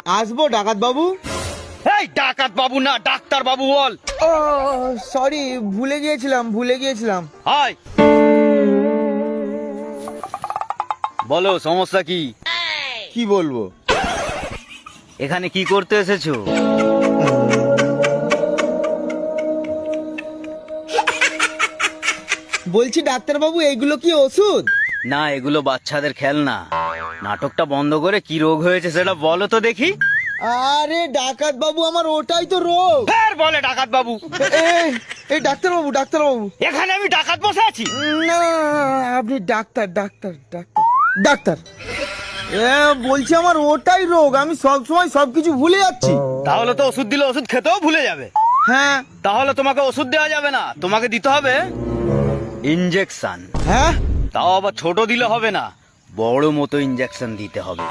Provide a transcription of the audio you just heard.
আসবো ডাকাত বাবু। এই ডাকাত বাবু না, ডাক্তার বাবু বল। ও সরি, ভুলে গিয়েছিলাম। হাই, বলো সমস্যা কি? কি বলবো? এখানে কি করতে এসেছো? বলছি ডাক্তার বাবু, এইগুলো কি ওষুধ? না, এগুলো বাচ্চাদের খেলনা। নাটকটা বন্ধ করে কি রোগ হয়েছে সেটা বলো তো দেখি। আরে ডাকাত বাবু, আমার ওটাই তো রোগ। ফের বলে ডাকাত বাবু। এই ডাক্তার বাবু। এখানে আমি ডাকাত বসে আছি? না, আপনি ডাক্তার। বলছি আমার ওটাই রোগ, আমি সব সময় সবকিছু ভুলে যাচ্ছি। তাহলে তো ওষুধ দিলে ওষুধ খেতেও ভুলে যাবে। হ্যাঁ। তাহলে তোমাকে ওষুধ দেওয়া যাবে না, তোমাকে দিতে হবে ইনজেকশন। হ্যাঁ, তাও আবার ছোট দিলে হবে না, বড় মতো ইনজেকশন দিতে হবে।